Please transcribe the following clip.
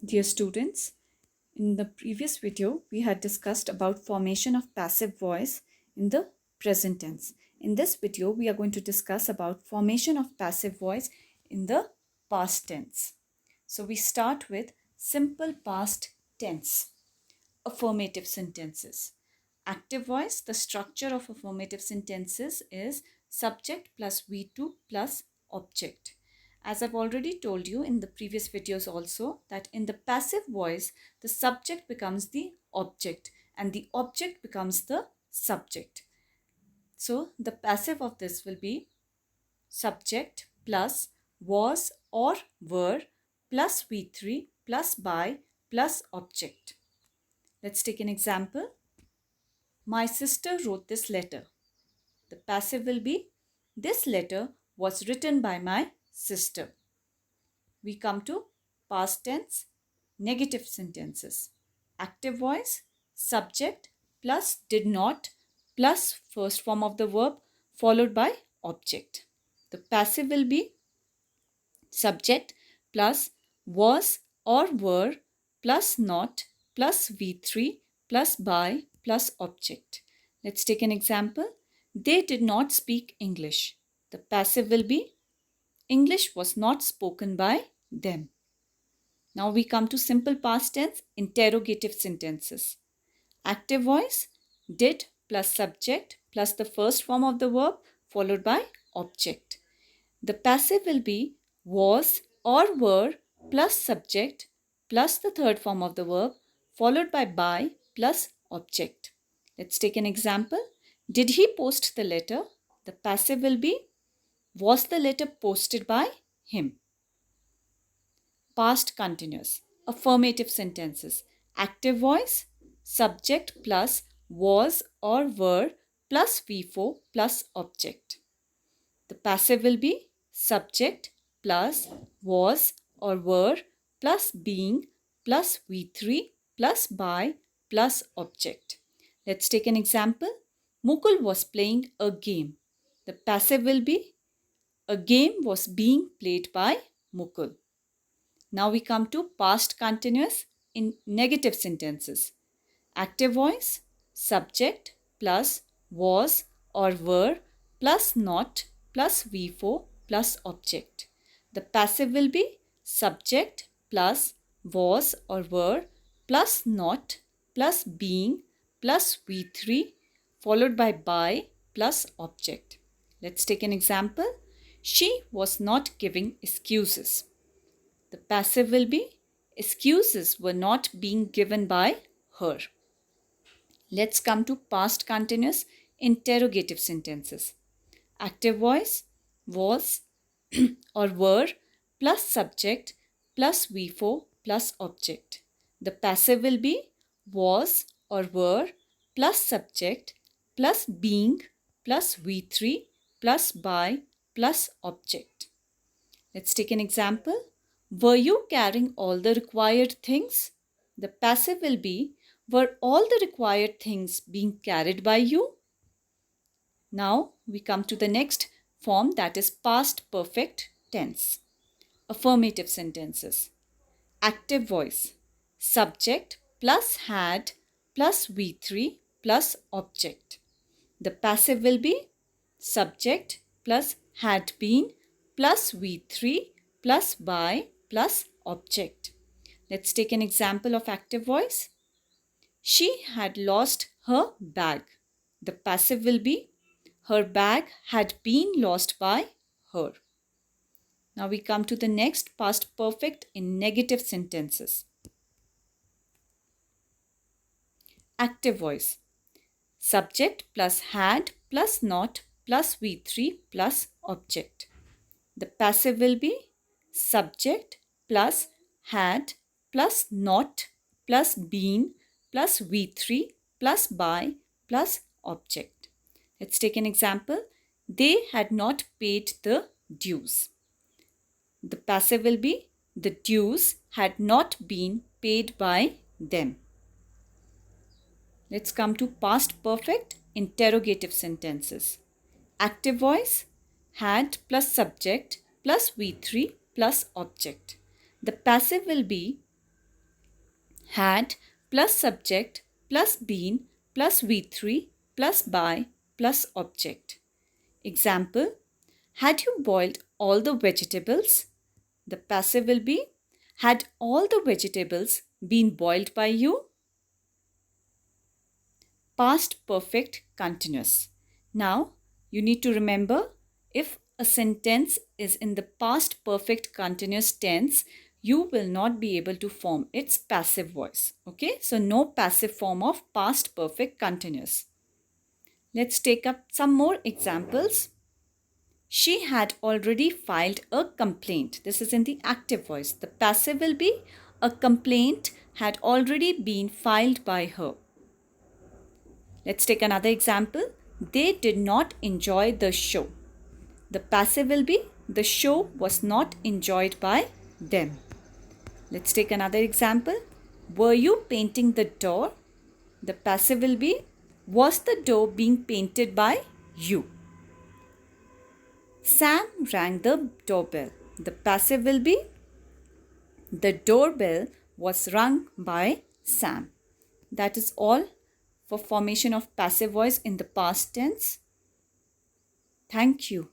Dear students, in the previous video, we had discussed about formation of passive voice in the present tense. In this video, we are going to discuss about formation of passive voice in the past tense. So we start with simple past tense, affirmative sentences. Active voice, the structure of affirmative sentences is subject plus V2 plus object. As I've already told you in the previous videos also, that in the passive voice, the subject becomes the object and the object becomes the subject. So the passive of this will be subject plus was or were plus V3 plus by plus object. Let's take an example. My sister wrote this letter. The passive will be this letter was written by my sister. We come to past tense, negative sentences. Active voice, subject plus did not plus first form of the verb followed by object. The passive will be subject plus was or were plus not plus V3 plus by plus object. Let's take an example. They did not speak English. The passive will be English was not spoken by them. Now we come to simple past tense, interrogative sentences. Active voice, did plus subject plus the first form of the verb followed by object. The passive will be was or were plus subject plus the third form of the verb followed by plus object. Let's take an example. Did he post the letter? The passive will be was the letter posted by him? Past continuous. Affirmative sentences. Active voice, subject plus was or were plus V4 plus object. The passive will be subject plus was or were plus being plus V3 plus by plus object. Let's take an example. Mukul was playing a game. The passive will be a game was being played by Mukul. Now we come to past continuous in negative sentences. Active voice, subject plus was or were plus not plus V4 plus object. The passive will be subject plus was or were plus not plus being plus V3 followed by plus object. Let's take an example. She was not giving excuses. The passive will be excuses were not being given by her. Let's come to past continuous interrogative sentences. Active voice was or were plus subject plus V4 plus object. The passive will be was or were plus subject plus being plus V3 plus by plus object. Let's take an example. Were you carrying all the required things? The passive will be were all the required things being carried by you? Now we come to the next form, that is past perfect tense. Affirmative sentences. Active voice. Subject plus had plus V3 plus object. The passive will be subject plus had been plus V3 plus by plus object. Let's take an example of active voice. She had lost her bag. The passive will be her bag had been lost by her. Now we come to the next past perfect in negative sentences. Active voice. Subject plus had plus not plus V3 plus object. The passive will be subject plus had plus not plus been plus V3 plus by plus object. Let's take an example. They had not paid the dues. The passive will be the dues had not been paid by them. Let's come to past perfect interrogative sentences. Active voice, had plus subject plus V3 plus object. The passive will be Had plus subject plus been plus V3 plus by plus object. Example, had you boiled all the vegetables? The passive will be, had all the vegetables been boiled by you? Past perfect continuous. Now, you need to remember, if a sentence is in the past perfect continuous tense, you will not be able to form its passive voice. Okay, so no passive form of past perfect continuous. Let's take up some more examples. She had already filed a complaint. This is in the active voice. The passive will be, a complaint had already been filed by her. Let's take another example. They did not enjoy the show. The passive will be, the show was not enjoyed by them. Let's take another example. Were you painting the door? The passive will be, was the door being painted by you? Sam rang the doorbell. The passive will be, the doorbell was rung by Sam. That is all for formation of passive voice in the past tense. Thank you.